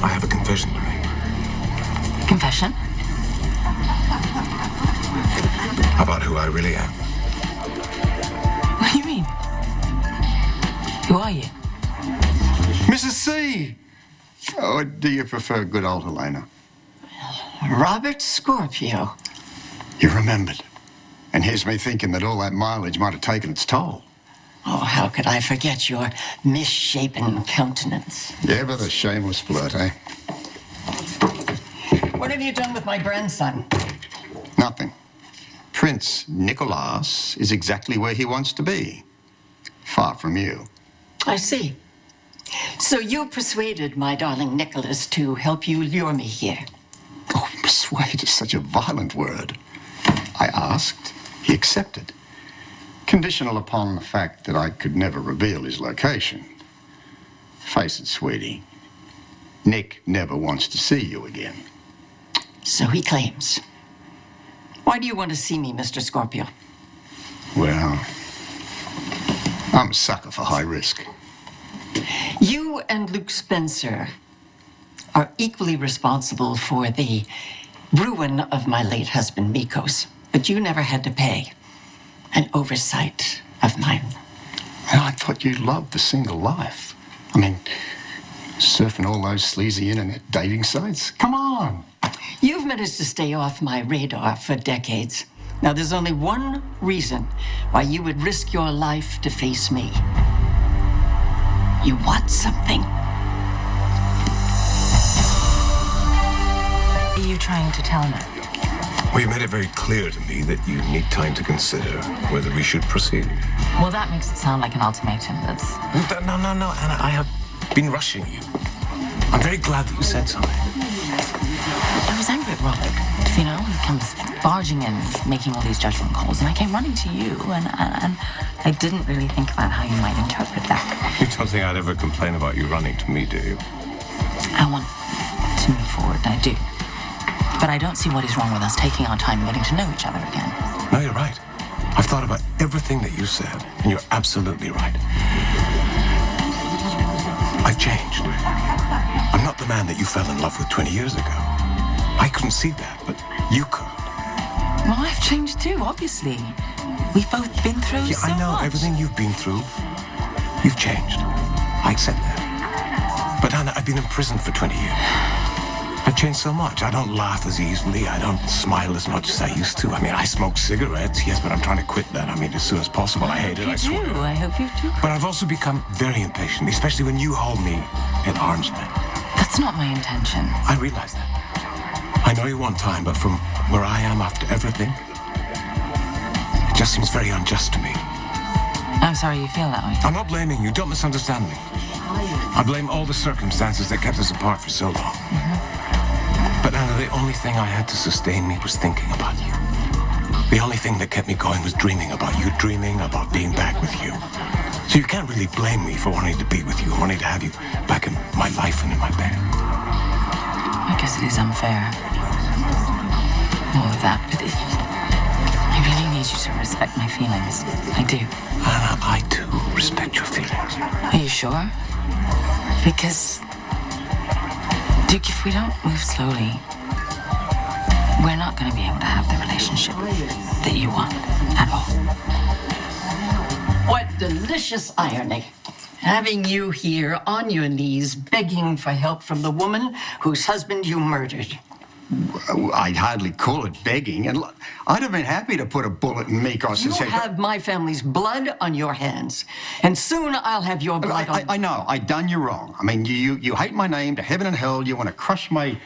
I have a confession to make. Confession? About who I really am. What do you mean? Who are you? Mrs. C! Or do you prefer good old Helena? Robert Scorpio. You remembered. And here's me thinking that all that mileage might have taken its toll. Oh, how could I forget your misshapen countenance? Yeah, but a shameless flirt, eh? What have you done with my grandson? Nothing. Prince Nicholas is exactly where he wants to be. Far from you. I see. So you persuaded my darling Nicholas to help you lure me here. Oh, persuade is such a violent word. I asked, he accepted. Conditional upon the fact that I could never reveal his location. Face it, sweetie. Nick never wants to see you again. So he claims. Why do you want to see me, Mr. Scorpio? Well, I'm a sucker for high risk. You and Luke Spencer are equally responsible for the ruin of my late husband, Mikos. But you never had to pay. An oversight of mine. And I thought you loved the single life. I mean, surfing all those sleazy internet dating sites. Come on. You've managed to stay off my radar for decades. Now, there's only one reason why you would risk your life to face me. You want something. What are you trying to tell me? Well, you made it very clear to me that you need time to consider whether we should proceed. Well, that makes it sound like an ultimatum. That's... No, Anna. I have been rushing you. I'm very glad that you said something. I was angry at Robert. You know, he comes barging in, making all these judgment calls, and I came running to you, and I didn't really think about how you might interpret that. You don't think I'd ever complain about you running to me, do you? I want to move forward, I do. But I don't see what is wrong with us taking our time and getting to know each other again. No, you're right. I've thought about everything that you said, and you're absolutely right. I've changed. I'm not the man that you fell in love with 20 years ago. I couldn't see that, but you could. Well, I've changed too, obviously. We've both been through so I know much. everything you've been through. You've changed. I accept that. But Anna, I've been in prison for 20 years. I've changed so much. I don't laugh as easily. I don't smile as much as I used to. I mean, I smoke cigarettes, yes, but I'm trying to quit that. I mean, as soon as possible. I hate it, I swear. I hope you do. But I've also become very impatient, especially when you hold me at arm's length. That's not my intention. I realize that. I know you want time, but from where I am after everything, it just seems very unjust to me. I'm sorry you feel that way. I'm not blaming you. Don't misunderstand me. I blame all the circumstances that kept us apart for so long. But Anna, the only thing I had to sustain me was thinking about you. The only thing that kept me going was dreaming about you, dreaming about being back with you. So you can't really blame me for wanting to be with you, wanting to have you back in my life and in my bed. I guess it is unfair. All of that, but I really need you to respect my feelings. I do. Anna, I do respect your feelings. Are you sure? Because, Duke, if we don't move slowly, we're not going to be able to have the relationship that you want at all. What delicious irony. Having you here on your knees begging for help from the woman whose husband you murdered. I'd hardly call it begging, and I'd have been happy to put a bullet in Mikos' You head. have my family's blood on your hands, and soon I'll have your blood on... I know, I done you wrong. I mean, you hate my name to heaven and hell. You want to crush my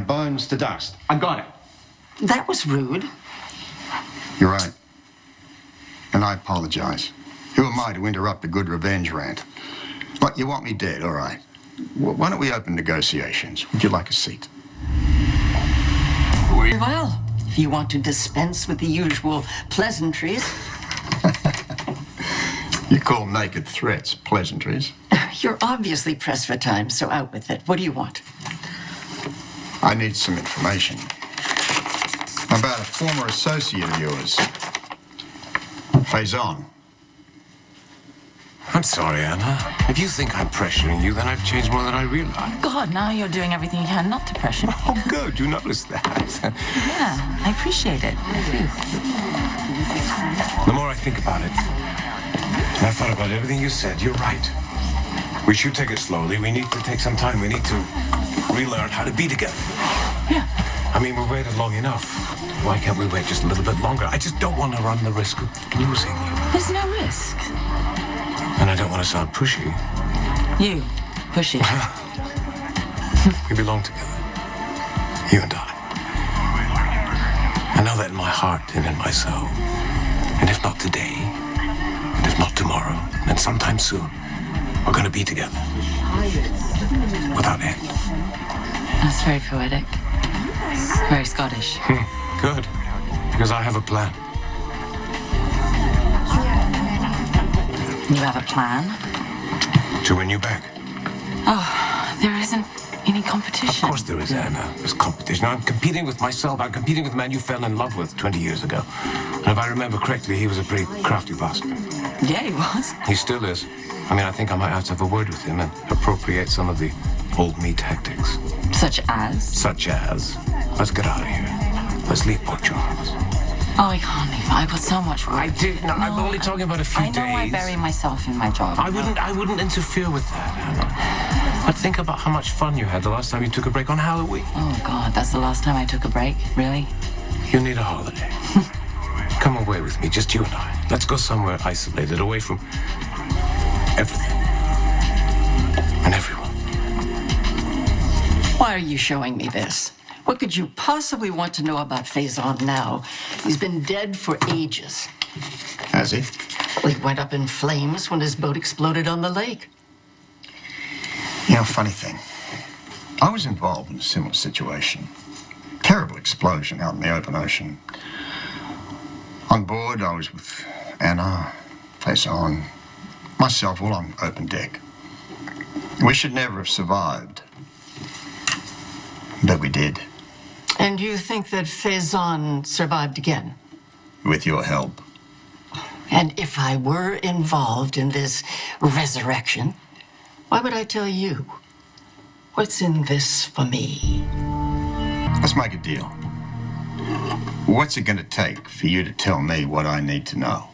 bones to dust. I got it. That was rude. You're right. And I apologize. Who am I to interrupt a good revenge rant? But you want me dead, all right. Why don't we open negotiations? Would you like a seat? Well, if you want to dispense with the usual pleasantries. You call naked threats pleasantries? You're obviously pressed for time, so out with it. What do you want? I need some information about a former associate of yours, Faison. I'm sorry, Anna. If you think I'm pressuring you, then I've changed more than I realize. God, now you're doing everything you can not to pressure me. Oh, good. You noticed that. Yeah, I appreciate it. I do. The more I think about it, and I thought about everything you said, you're right. We should take it slowly. We need to take some time. We need to relearn how to be together. Yeah. I mean, we've waited long enough. Why can't we wait just a little bit longer? I just don't want to run the risk of losing you. There's no risk. And I don't want to sound pushy. You, pushy. We belong together. You and I. I know that in my heart and in my soul. And if not today, and if not tomorrow, then sometime soon, we're going to be together. Without end. That's very poetic. Very Scottish. Good. Because I have a plan. You have a plan? To win you back. There isn't any competition. Of course there is, Anna. There's competition. I'm competing with myself. I'm competing with a man you fell in love with 20 years ago. And if I remember correctly, he was a pretty crafty bastard. Yeah, he was. He still is. I mean, I think I might have to have a word with him and appropriate some of the old me tactics. Such as? Such as, let's get out of here. Let's leave Port Charles. Oh, I can't leave. I've got so much work. I did not. I'm only talking about a few I know days. I bury myself in my job. I wouldn't interfere with that, Anna. But think about how much fun you had the last time you took a break on Halloween. Oh, God, that's the last time I took a break? Really? You need a holiday. Come away with me, just you and I. Let's go somewhere isolated, away from everything and everyone. Why are you showing me this? What could you possibly want to know about Faison now? He's been dead for ages. Has he? Well, he went up in flames when his boat exploded on the lake. You know, funny thing. I was involved in a similar situation. Terrible explosion out in the open ocean. On board, I was with Anna, Faison, myself, all on open deck. We should never have survived. But we did, And you think that Faison survived again? with your help. And if I were involved in this resurrection, why would I tell you? What's in this for me? Let's make a deal. What's it going to take for you to tell me what I need to know?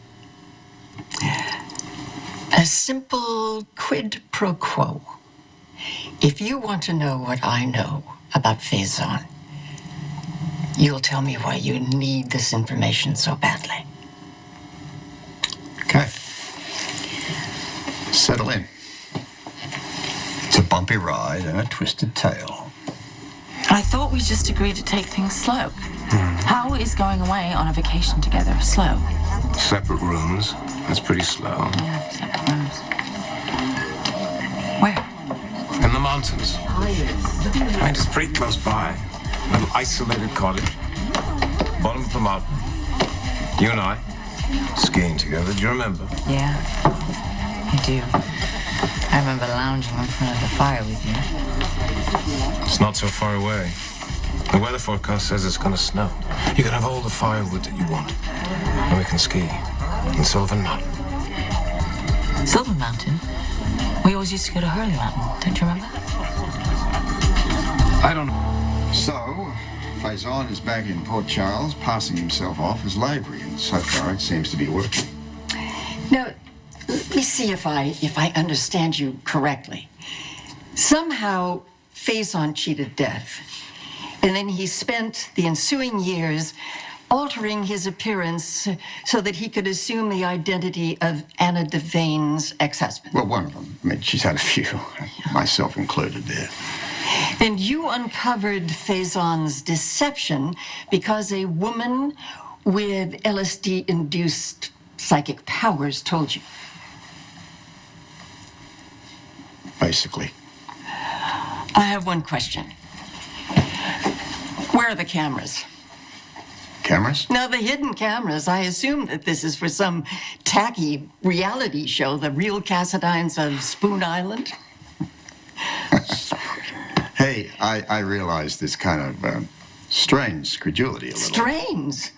A simple quid pro quo. If you want to know what I know about Faison, you'll tell me why you need this information so badly. Okay. Settle in. It's a bumpy ride and a twisted tale. I thought we just agreed to take things slow. How is going away on a vacation together slow? Separate rooms. That's pretty slow. Yeah, separate rooms. Where? In the mountains. I mean, it's pretty close by. Little isolated cottage. Bottom of the mountain. You and I. Skiing together. Do you remember? Yeah, I do. I remember lounging in front of the fire with you. It's not so far away. The weather forecast says it's gonna snow. You can have all the firewood that you want. And we can ski. In Sylvan Mountain. Silver Mountain? We always used to go to Hurley Mountain. Don't you remember? I don't know. So, Faison is back in Port Charles, passing himself off as Lavery, and so far it seems to be working. Now, let me see if I understand you correctly. Somehow, Faison cheated death, and then he spent the ensuing years altering his appearance so that he could assume the identity of Anna Devane's ex-husband. Well, one of them. I mean, she's had a few, myself included there. And you uncovered Faison's deception because a woman with LSD-induced psychic powers told you. Basically. I have one question. Where are the cameras? Cameras? No, the hidden cameras. I assume that this is for some tacky reality show, The Real Cassadines of Spoon Island. Hey, I realize this kind of strains credulity a little. Strains?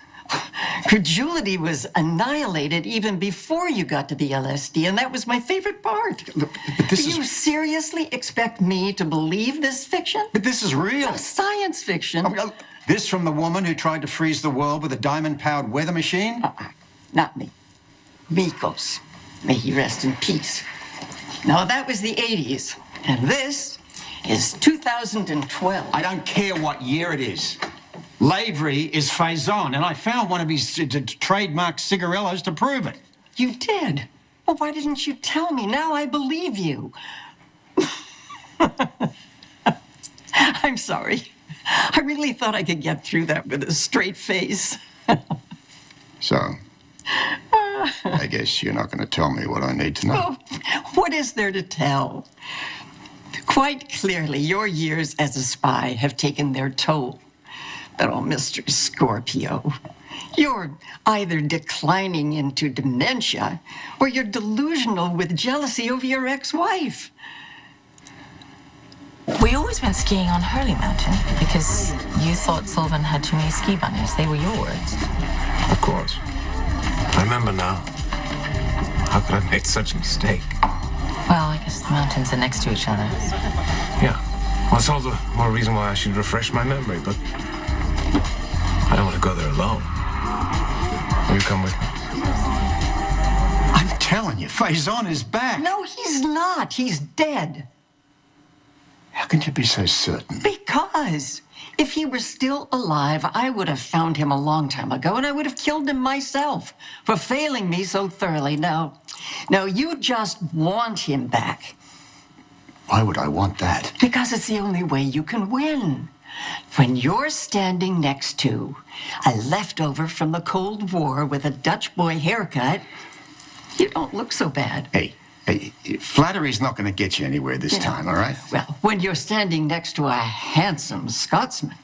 Credulity was annihilated even before you got to the LSD, and that was my favorite part. But Do you seriously expect me to believe this fiction? But this is real. Science fiction. This from the woman who tried to freeze the world with a diamond-powered weather machine? Not me. Mikos. May he rest in peace. No, that was the 80s. And this is 2012. I don't care what year it is. Lavery is Faison, and I found one of his trademark cigarillos to prove it. You did? Well, why didn't you tell me? Now I believe you. I'm sorry. I really thought I could get through that with a straight face. So, I guess you're not going to tell me what I need to know. Oh, what is there to tell? Quite clearly, your years as a spy have taken their toll. But, oh, Mr. Scorpio, you're either declining into dementia or you're delusional with jealousy over your ex-wife. We always went skiing on Hurley Mountain because you thought Sylvan had too many ski bunnies. They were your words. Of course. I remember now. How could I have made such a mistake? Well, I guess the mountains are next to each other. Yeah. Well, it's all the more reason why I should refresh my memory, but I don't want to go there alone. Will you come with me? I'm telling you, Faison is back. No, he's not. He's dead. How can you be so certain? Because if he were still alive, I would have found him a long time ago, and I would have killed him myself for failing me so thoroughly. No, you just want him back. Why would I want that? Because it's the only way you can win. When you're standing next to a leftover from the Cold War with a Dutch boy haircut, you don't look so bad. Hey, flattery's not going to get you anywhere this time, all right? Well, when you're standing next to a handsome Scotsman,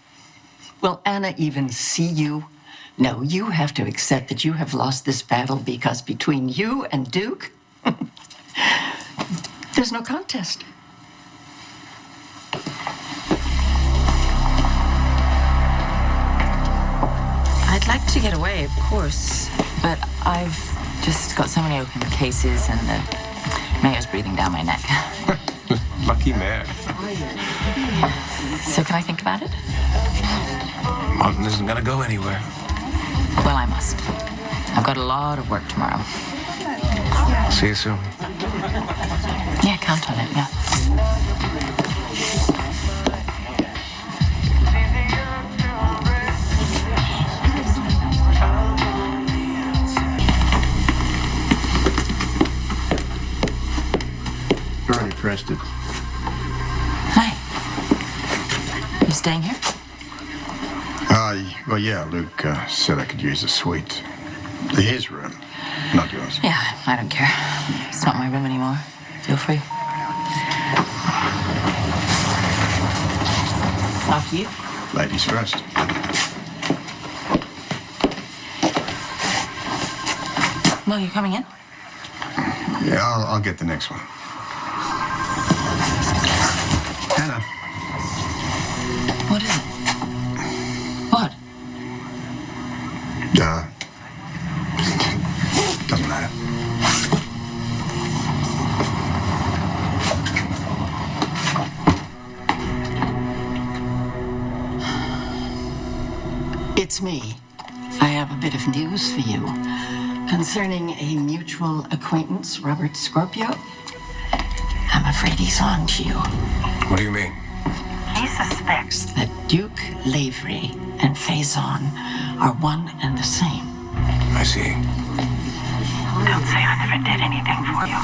will Anna even see you? No, you have to accept that you have lost this battle because between you and Duke, there's no contest. I'd like to get away, of course, but I've just got so many open cases and the mayor's breathing down my neck. Lucky man. So can I think about it? Martin isn't going to go anywhere. Well, I must. I've got a lot of work tomorrow. See you soon. Yeah, count on it, yeah. Already pressed it. Hi. You staying here? Well, yeah, Luke said I could use the suite. His room, not yours. Yeah, I don't care. It's not my room anymore. Feel free. After you. Ladies first. Well, you coming in? Yeah, I'll get the next one. Anna. What is it? What? Doesn't matter. It's me. I have a bit of news for you concerning a mutual acquaintance, Robert Scorpio. I'm afraid he's on to you. What do you mean? He suspects that Duke Lavery and Faison are one and the same. I see. Don't say I never did anything for you.